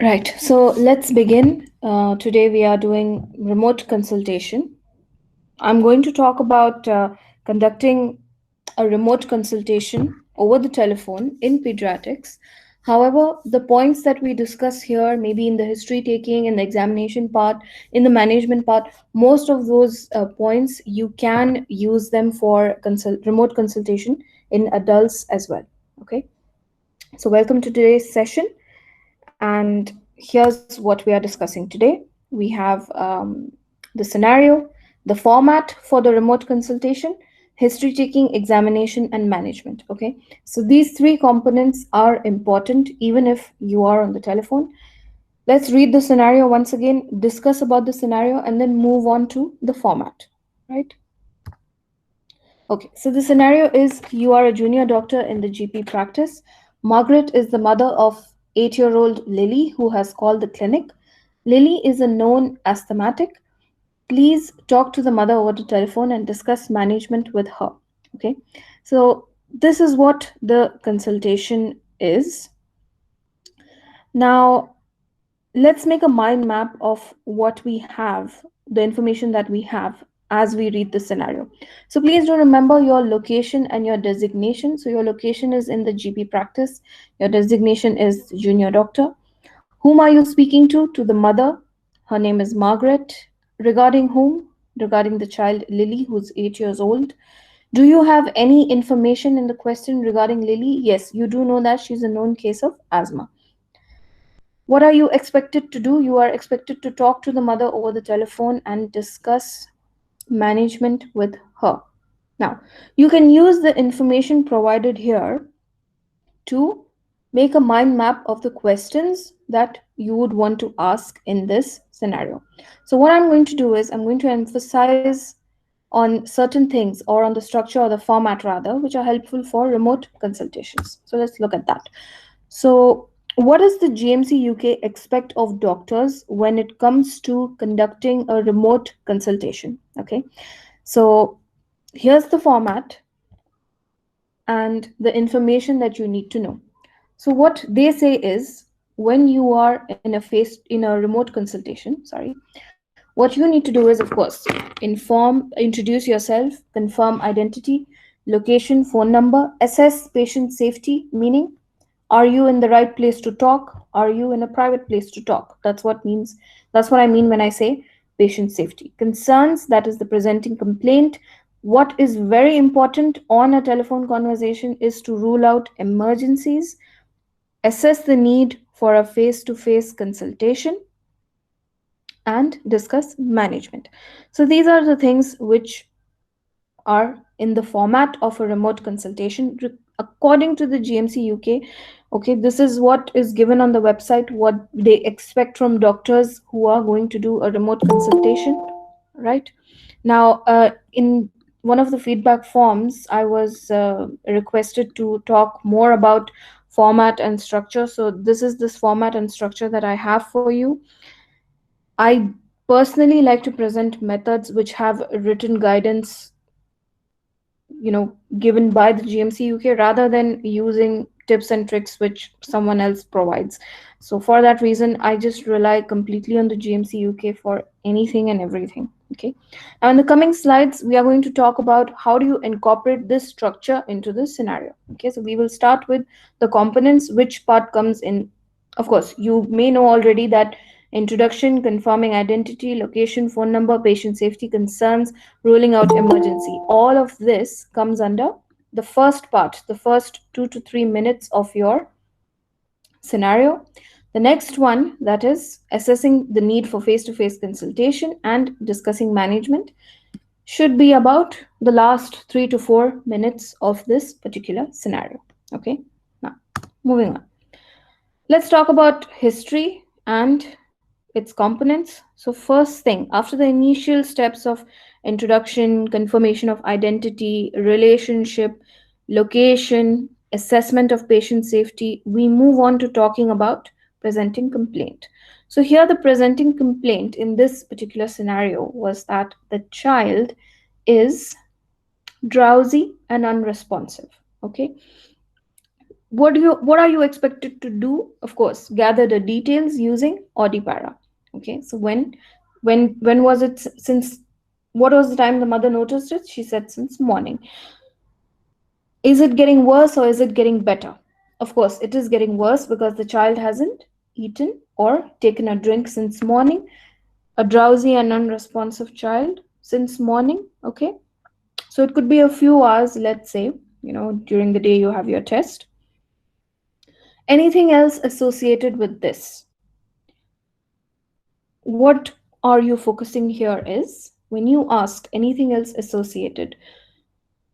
Right, so let's begin. Today we are doing remote consultation. I'm going to talk about conducting a remote consultation over the telephone in pediatrics. However, the points that we discuss here, maybe in the history taking, in the examination part, in the management part, most of those points you can use them for remote consultation in adults as well. Okay, so welcome to today's session. And here's what we are discussing today. We have the scenario, the format for the remote consultation, history taking, examination, and management. Okay, so these three components are important even if you are on the telephone. Let's read the scenario once again, discuss about the scenario, and then move on to the format. Right? Okay, so the scenario is you are a junior doctor in the GP practice. Margaret is the mother of 8-year-old Lily who has called the clinic. Lily is a known asthmatic. Please talk to the mother over the telephone and discuss management with her. Okay, so this is what the consultation is. Now, let's make a mind map of what we have, the information that we have as we read the scenario. So please do remember your location and your designation. So your location is in the GP practice, your designation is junior doctor. Whom are you speaking to? To the mother. Her name is Margaret. Regarding whom? Regarding the child Lily, who's 8 years old. Do you have any information in the question regarding Lily? Yes, you do know that she's a known case of asthma. What are you expected to do? You are expected to talk to the mother over the telephone and discuss management with her. Now, you can use the information provided here to make a mind map of the questions that you would want to ask in this scenario. So, what I'm going to do is I'm going to emphasize on certain things or on the structure or the format rather, which are helpful for remote consultations. So, let's look at that. So, what does the GMC UK expect of doctors when it comes to conducting a remote consultation? Okay, so here's the format and the information that you need to know. So, what they say is when you are in a remote consultation, sorry, what you need to do is, of course, introduce yourself, confirm identity, location, phone number, assess patient safety, meaning are you in the right place to talk? Are you in a private place to talk? That's what I mean when I say patient safety. Concerns, that is the presenting complaint. What is very important on a telephone conversation is to rule out emergencies, assess the need for a face to face consultation, and discuss management. So these are the things which are in the format of a remote consultation according to the GMC UK. Okay, this is what is given on the website, what they expect from doctors who are going to do a remote consultation, right? Now, in one of the feedback forms, I was requested to talk more about format and structure. So this is this format and structure that I have for you. I personally like to present methods which have written guidance, given by the GMC UK rather than using tips and tricks which someone else provides. So for that reason, I just rely completely on the GMC UK for anything and everything. Okay. Now in the coming slides, we are going to talk about how do you incorporate this structure into the scenario. Okay, so we will start with the components, which part comes in. Of course, you may know already that introduction, confirming identity, location, phone number, patient safety concerns, ruling out emergency. All of this comes under the first part, the first 2 to 3 minutes of your scenario. The next one, that is assessing the need for face to face consultation and discussing management, should be about the last 3 to 4 minutes of this particular scenario. Okay, now moving on. Let's talk about history and its components. So, first thing, after the initial steps of introduction, confirmation of identity, relationship, location, assessment of patient safety, we move on to talking about presenting complaint. So, here the presenting complaint in this particular scenario was that the child is drowsy and unresponsive. Okay, What are you expected to do? Of course, gather the details using Audipara. Okay, so when was it since what was the time the mother noticed it? She said since morning. Is it getting worse or is it getting better? Of course, it is getting worse because the child hasn't eaten or taken a drink since morning. A drowsy and unresponsive child since morning. Okay, so it could be a few hours, let's say, during the day you have your test. Anything else associated with this? What are you focusing here is when you ask anything else associated.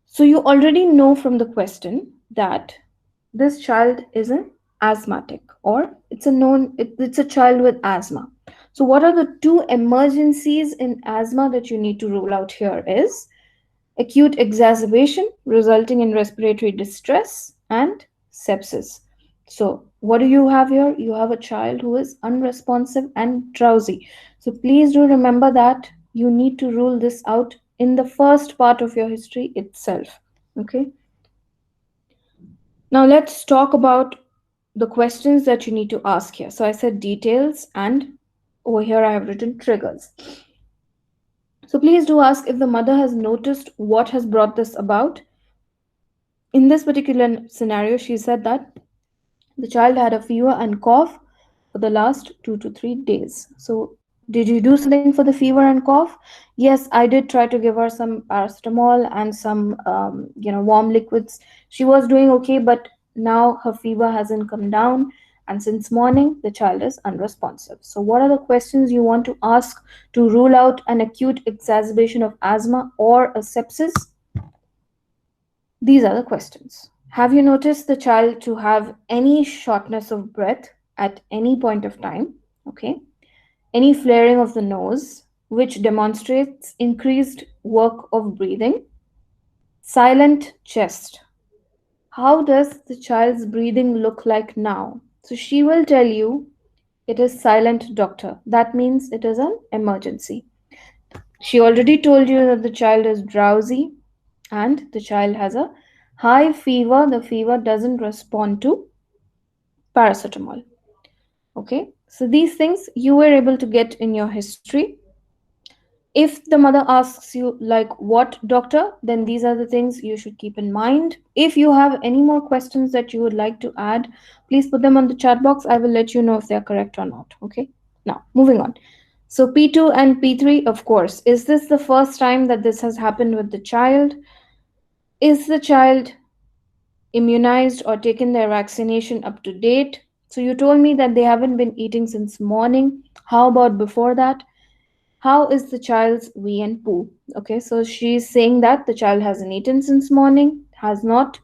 So you already know from the question that this child is an asthmatic, or it's a child with asthma. So what are the two emergencies in asthma that you need to rule out here is acute exacerbation resulting in respiratory distress and sepsis. So, what do you have here? You have a child who is unresponsive and drowsy. So, please do remember that you need to rule this out in the first part of your history itself. Okay, now let's talk about the questions that you need to ask here. So, I said details, and over here I have written triggers. So, please do ask if the mother has noticed what has brought this about. In this particular scenario, she said that the child had a fever and cough for the last 2 to 3 days. So, did you do something for the fever and cough? Yes, I did try to give her some paracetamol and some, warm liquids. She was doing okay, but now her fever hasn't come down. And since morning, the child is unresponsive. So, what are the questions you want to ask to rule out an acute exacerbation of asthma or a sepsis? These are the questions. Have you noticed the child to have any shortness of breath at any point of time? Okay. Any flaring of the nose, which demonstrates increased work of breathing? Silent chest. How does the child's breathing look like now? So she will tell you it is silent, doctor. That means it is an emergency. She already told you that the child is drowsy and the child has a high fever. The fever doesn't respond to paracetamol. Okay, so these things you were able to get in your history. If the mother asks you, like, what doctor, then these are the things you should keep in mind. If you have any more questions that you would like to add, please put them on the chat box. I will let you know if they're correct or not. Okay, now moving on. So P2 and P3, of course, is this the first time that this has happened with the child? Is the child immunized or taken their vaccination up to date? So you told me that they haven't been eating since morning. How about before that? How is the child's wee and poo? Okay, so she's saying that the child hasn't eaten since morning, has not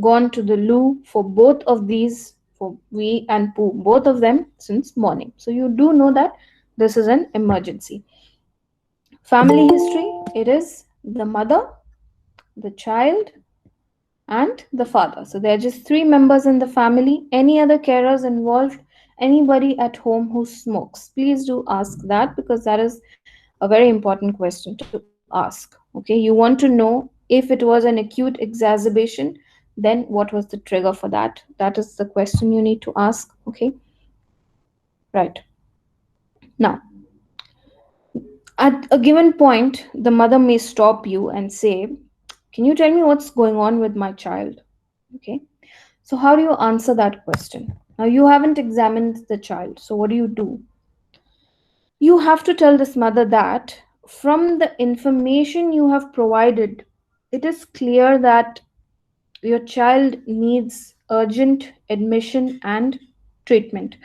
gone to the loo for both of these, for wee and poo, both of them since morning. So you do know that this is an emergency. Family history, it is the mother, the child, and the father. So there are just three members in the family. Any other carers involved? Anybody at home who smokes? Please do ask that because that is a very important question to ask. Okay, you want to know if it was an acute exacerbation, then what was the trigger for that? That is the question you need to ask. Okay, right. Now, at a given point, the mother may stop you and say, can you tell me what's going on with my child? Okay, so how do you answer that question? Now, you haven't examined the child, so what do you do? You have to tell this mother that from the information you have provided, it is clear that your child needs urgent admission and treatment.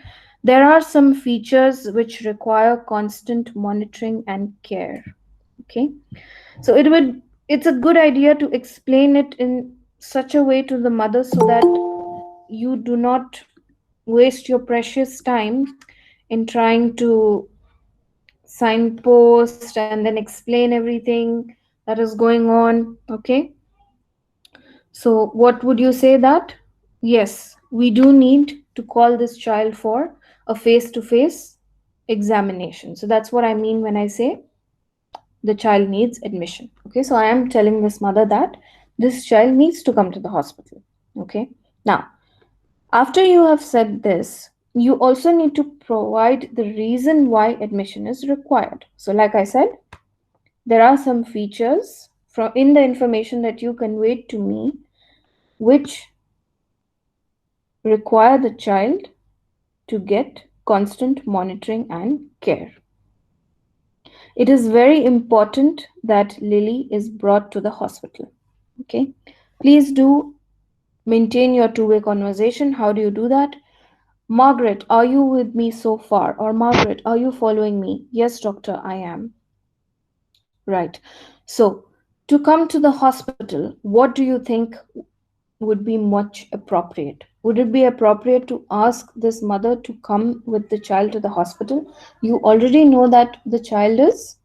There are some features which require constant monitoring and care. Okay, so it's a good idea to explain it in such a way to the mother so that you do not waste your precious time in trying to signpost and then explain everything that is going on. Okay, so what would you say that yes, we do need to call this child for a face to face examination. So that's what I mean when I say the child needs admission. Okay, so I am telling this mother that this child needs to come to the hospital. Okay, now After you have said this, you also need to provide the reason why admission is required. So, like I said, there are some features from in the information that you conveyed to me which require the child to get constant monitoring and care. It is very important that Lily is brought to the hospital. Okay. Please do maintain your two-way conversation. How do you do that? Margaret, are you with me so far? Or Margaret, are you following me? Yes, doctor, I am. Right. So, to come to the hospital, what do you think would be much appropriate? Would it be appropriate to ask this mother to come with the child to the hospital? You already know that the child is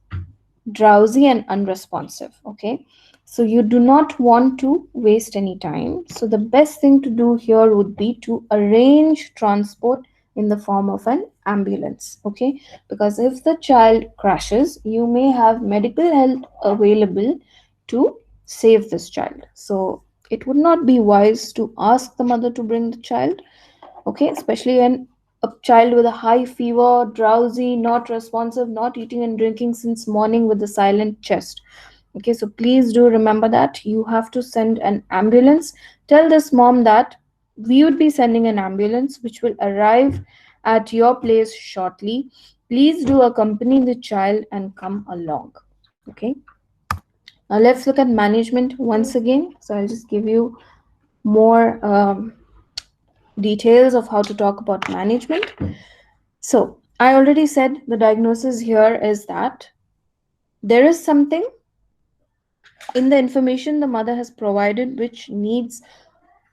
drowsy and unresponsive. Okay, so you do not want to waste any time. So the best thing to do here would be to arrange transport in the form of an ambulance. Okay, because if the child crashes, you may have medical help available to save this child. So it would not be wise to ask the mother to bring the child. Okay, especially when a child with a high fever, drowsy, not responsive, not eating and drinking since morning with a silent chest. Okay, so please do remember that you have to send an ambulance. Tell this mom that we would be sending an ambulance which will arrive at your place shortly. Please do accompany the child and come along. Okay, now let's look at management once again. So I'll just give you more details of how to talk about management. So, I already said the diagnosis here is that there is something in the information the mother has provided which needs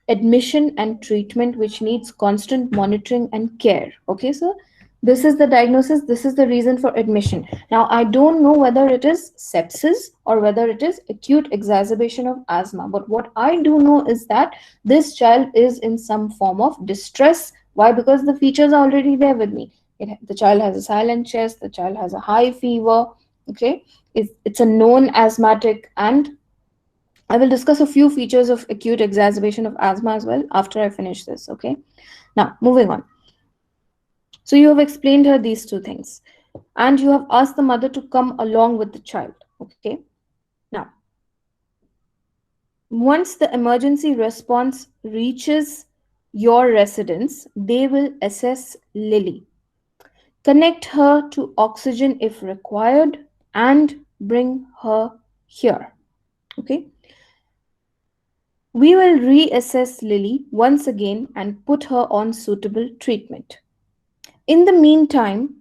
admission and treatment, which needs constant monitoring and care. Okay, so this is the diagnosis, this is the reason for admission. Now, I don't know whether it is sepsis or whether it is acute exacerbation of asthma, but what I do know is that this child is in some form of distress. Why? Because the features are already there with me. The child has a silent chest, the child has a high fever. Okay, it's a known asthmatic, and I will discuss a few features of acute exacerbation of asthma as well after I finish this. Okay. Now, moving on. So, you have explained her these two things, and you have asked the mother to come along with the child. Okay. Now, once the emergency response reaches your residence, they will assess Lily, connect her to oxygen if required, and bring her here. Okay. We will reassess Lily once again and put her on suitable treatment. In the meantime,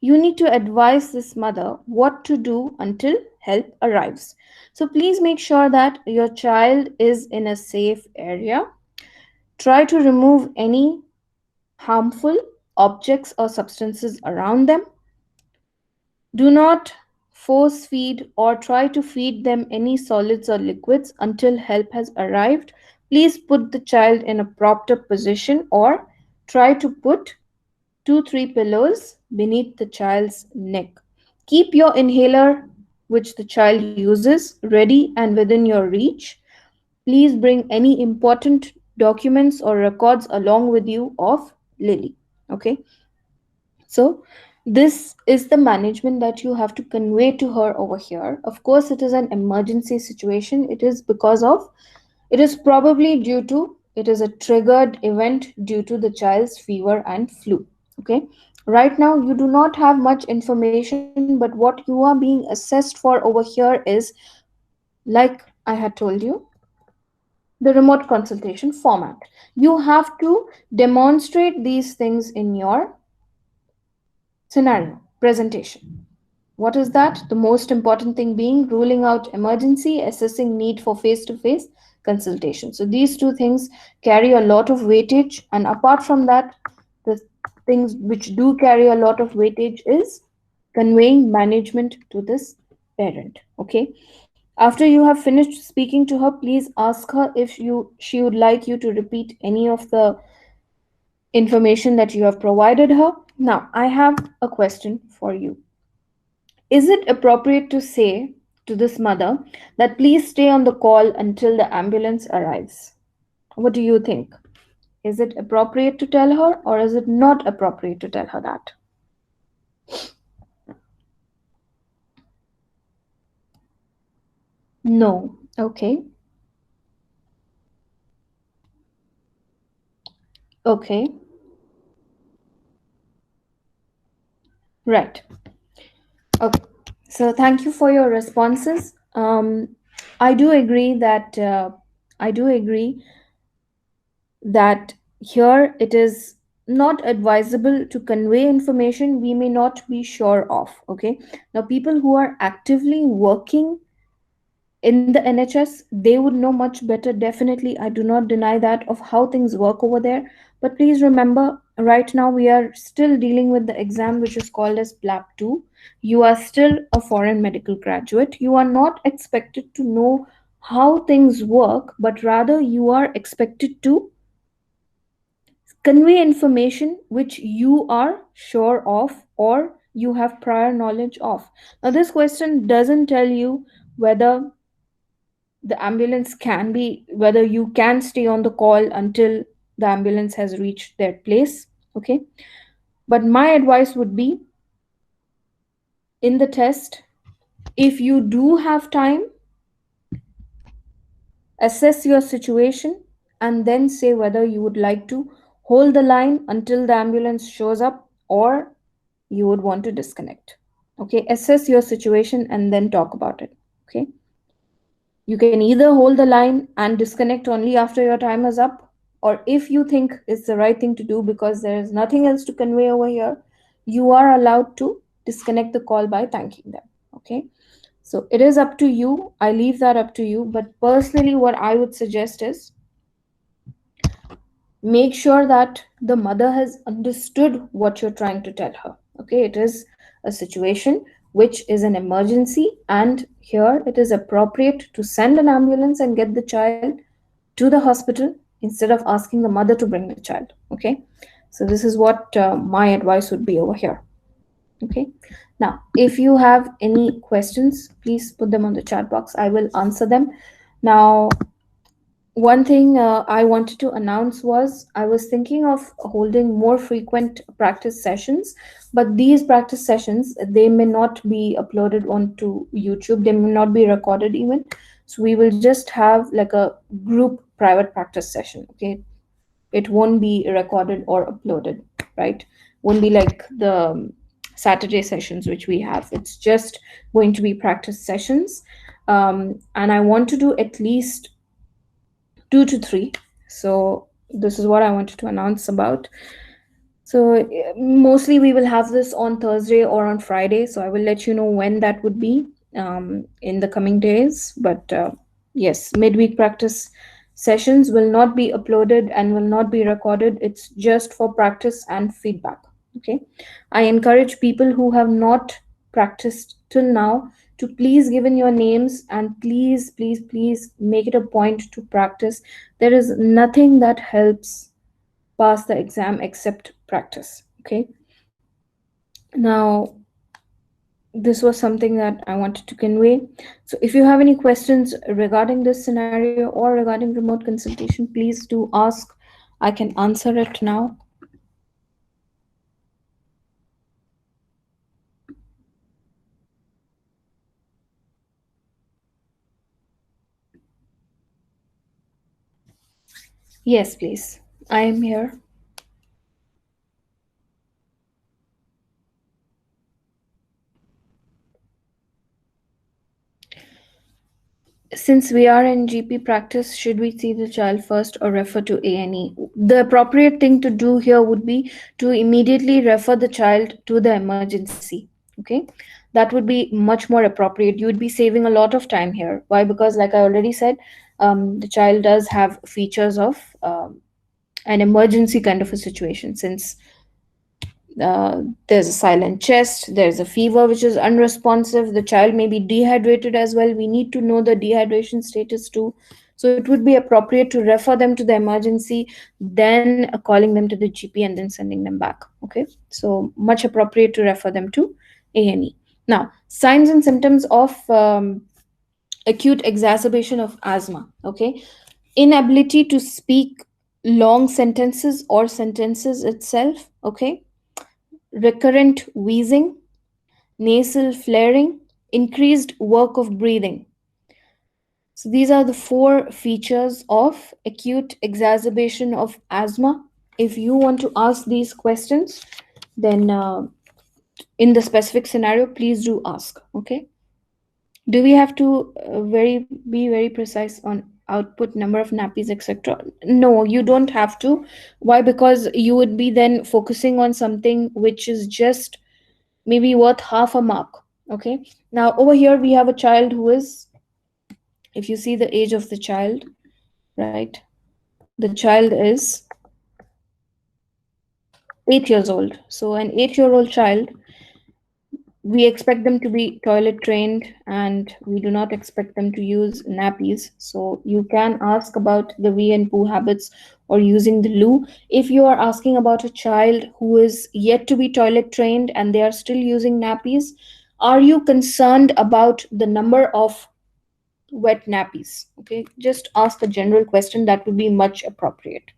you need to advise this mother what to do until help arrives. So please make sure that your child is in a safe area. Try to remove any harmful objects or substances around them. Do not force feed or try to feed them any solids or liquids until help has arrived. Please put the child in a propped up position or try to put 2-3 pillows beneath the child's neck. Keep your inhaler, which the child uses, ready and within your reach. Please bring any important documents or records along with you of Lily. Okay, so this is the management that you have to convey to her over here. Of course, it is an emergency situation. It is because of, it is probably due to, it is a triggered event due to the child's fever and flu. Okay. Right now, you do not have much information, but what you are being assessed for over here is, like I had told you, the remote consultation format. You have to demonstrate these things in your scenario presentation. What is that? The most important thing being ruling out emergency, assessing need for face to face consultation. So these two things carry a lot of weightage, and apart from that, the things which do carry a lot of weightage is conveying management to this parent. Okay. After you have finished speaking to her, please ask her if she would like you to repeat any of the information that you have provided her. Now, I have a question for you. Is it appropriate to say to this mother that please stay on the call until the ambulance arrives? What do you think? Is it appropriate to tell her or is it not appropriate to tell her that? No. Okay. Okay. Right. Okay. So thank you for your responses. I do agree that I do agree that here it is not advisable to convey information we may not be sure of. Okay. Now, people who are actively working in the NHS, they would know much better. Definitely, I do not deny that of how things work over there. But please remember, right now we are still dealing with the exam which is called as PLAB 2. You are still a foreign medical graduate. You are not expected to know how things work, but rather you are expected to convey information which you are sure of or you have prior knowledge of. Now, this question doesn't tell you whether the ambulance can be, whether you can stay on the call until the ambulance has reached their place. Okay. But my advice would be, in the test, if you do have time, assess your situation and then say whether you would like to hold the line until the ambulance shows up or you would want to disconnect. Okay, assess your situation and then talk about it. Okay, you can either hold the line and disconnect only after your time is up, or if you think it's the right thing to do because there is nothing else to convey over here, you are allowed to disconnect the call by thanking them. Okay, so it is up to you. I leave that up to you. But personally, what I would suggest is, make sure that the mother has understood what you're trying to tell her. Okay, it is a situation which is an emergency, and here it is appropriate to send an ambulance and get the child to the hospital instead of asking the mother to bring the child. Okay, so this is what my advice would be over here. Okay, now if you have any questions, please put them on the chat box. I will answer them. Now, one thing I wanted to announce was, I was thinking of holding more frequent practice sessions, but these practice sessions, they may not be uploaded onto YouTube. They may not be recorded even. So we will just have like a group private practice session. Okay, it won't be recorded or uploaded, right? Won't be like the Saturday sessions which we have. It's just going to be practice sessions, and I want to do at least 2 to 3. So this is what I wanted to announce about. So mostly we will have this on Thursday or on Friday. So I will let you know when that would be in the coming days. But yes, midweek practice sessions will not be uploaded and will not be recorded. It's just for practice and feedback. Okay. I encourage people who have not practiced till now to please give in your names, and please, please, please make it a point to practice. There is nothing that helps pass the exam except practice. Okay, now this was something that I wanted to convey. So if you have any questions regarding this scenario or regarding remote consultation, please do ask. I can answer it now. Yes, please, I am here. Since we are in GP practice, should we see the child first or refer to A&E? The appropriate thing to do here would be to immediately refer the child to the emergency. Okay, that would be much more appropriate. You would be saving a lot of time here. Why? Because, like I already said, the child does have features of an emergency kind of a situation, since there's a silent chest, there's a fever which is unresponsive, the child may be dehydrated as well. We need to know the dehydration status too. So it would be appropriate to refer them to the emergency, then calling them to the GP and then sending them back. Okay, so much appropriate to refer them to A&E. Now, signs and symptoms of acute exacerbation of asthma. Okay, inability to speak long sentences or sentences itself, okay, recurrent wheezing, nasal flaring, increased work of breathing. So these are the four features of acute exacerbation of asthma. If you want to ask these questions, then in the specific scenario, please do ask. Okay. Do we have to very be very precise on output, number of nappies, etc.? No, you don't have to. Why? Because you would be then focusing on something which is just maybe worth half a mark. Okay. Now over here we have a child who is, if you see the age of the child, right? The child is 8 years old. So an 8-year-old child, we expect them to be toilet trained and we do not expect them to use nappies. So you can ask about the wee and poo habits or using the loo. If you are asking about a child who is yet to be toilet trained and they are still using nappies, are you concerned about the number of wet nappies? Okay, just ask a general question, that would be much appropriate.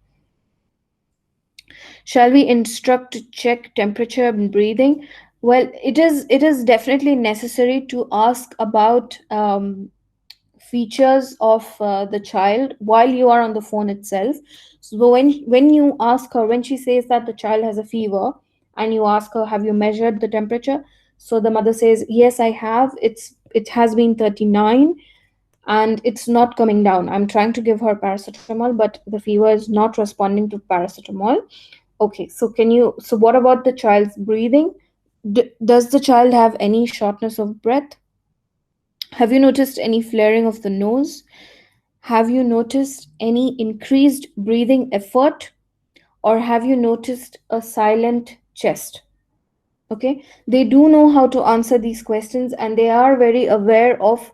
Shall we instruct to check temperature and breathing? Well, it is definitely necessary to ask about features of the child while you are on the phone itself. So when you ask her, when she says that the child has a fever, and you ask her, have you measured the temperature? So the mother says, yes, I have. It has been 39 and it's not coming down. I'm trying to give her paracetamol, but the fever is not responding to paracetamol. Okay, so what about the child's breathing? Does the child have any shortness of breath? Have you noticed any flaring of the nose? Have you noticed any increased breathing effort? Or have you noticed a silent chest? Okay, they do know how to answer these questions and they are very aware of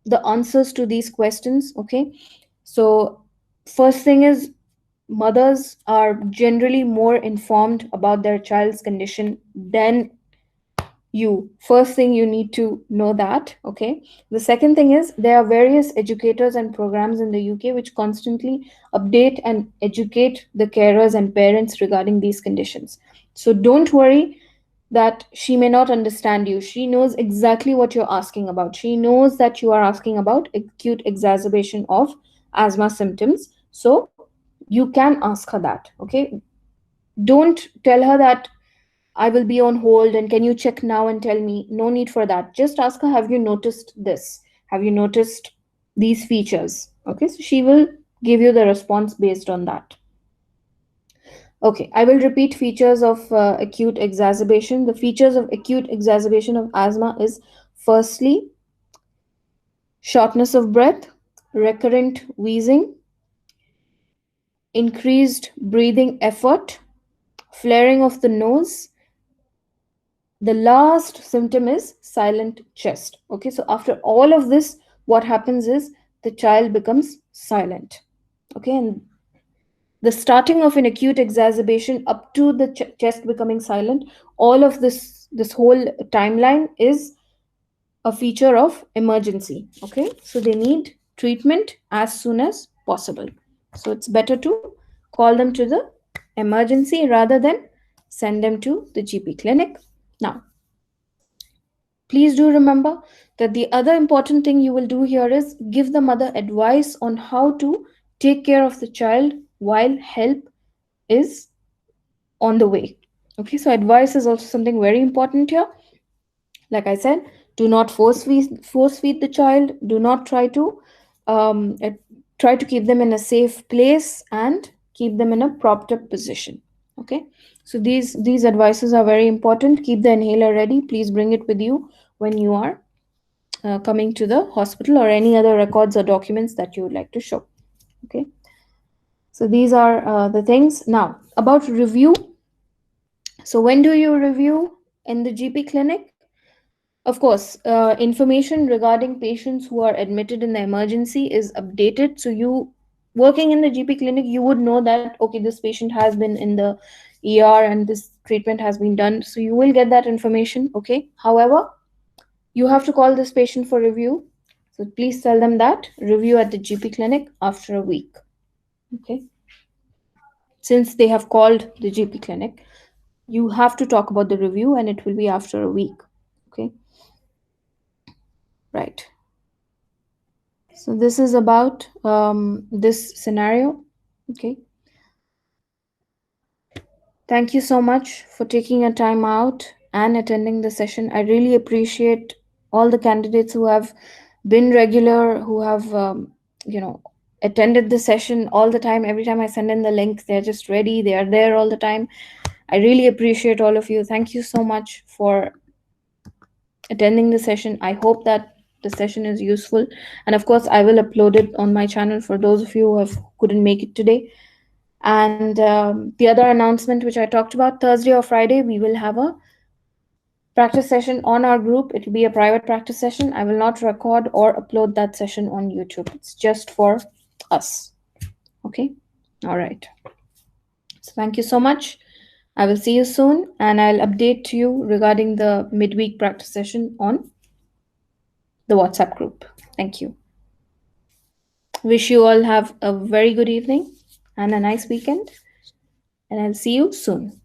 the answers to these questions. Okay, so first thing is, mothers are generally more informed about their child's condition than you. First thing, you need to know that. Okay, the second thing is, there are various educators and programs in the UK which constantly update and educate the carers and parents regarding these conditions. So don't worry that she may not understand you. She knows exactly what you're asking about. She knows that you are asking about acute exacerbation of asthma symptoms. So you can ask her that. Okay, don't tell her that I will be on hold and can you check now and tell me. No need for that. Just ask her, have you noticed this? Have you noticed these features? Okay, so she will give you the response based on that. Okay, I will repeat features of acute exacerbation. The features of acute exacerbation of asthma is, firstly, shortness of breath, recurrent wheezing, increased breathing effort, flaring of the nose. The last symptom is silent chest. Okay, so after all of this, what happens is the child becomes silent. Okay, and the starting of an acute exacerbation up to the chest becoming silent, all of this whole timeline is a feature of emergency. Okay, so they need treatment as soon as possible. So it's better to call them to the emergency rather than send them to the GP clinic. Now, please do remember that the other important thing you will do here is give the mother advice on how to take care of the child while help is on the way. Okay, so advice is also something very important here. Like I said, do not force feed the child. Do not um, uh, try to keep them in a safe place and keep them in a propped up position. Okay, so these advices are very important. Keep the inhaler ready. Please bring it with you when you are coming to the hospital, or any other records or documents that you would like to show. Okay, so these are the things. Now about review. So when do you review in the GP clinic? Of course, information regarding patients who are admitted in the emergency is updated. So you working in the GP clinic, you would know that okay, this patient has been in the ER and this treatment has been done. So you will get that information. Okay. However, you have to call this patient for review. So please tell them that review at the GP clinic after a week. Okay. Since they have called the GP clinic, you have to talk about the review, and it will be after a week. Okay, right. So this is about this scenario. Okay, thank you so much for taking your time out and attending the session. I really appreciate all the candidates who have been regular, who have you know attended the session all the time. Every time I send in the link, they're just ready. They are there all the time. I really appreciate all of you. Thank you so much for attending the session. I hope that the session is useful, and of course, I will upload it on my channel for those of you who have couldn't make it today. And the other announcement, which I talked about, Thursday or Friday, we will have a practice session on our group. It will be a private practice session. I will not record or upload that session on YouTube. It's just for us. Okay. All right. So thank you so much. I will see you soon, and I'll update you regarding the midweek practice session on the WhatsApp group. Thank you. Wish you all have a very good evening and a nice weekend, and I'll see you soon.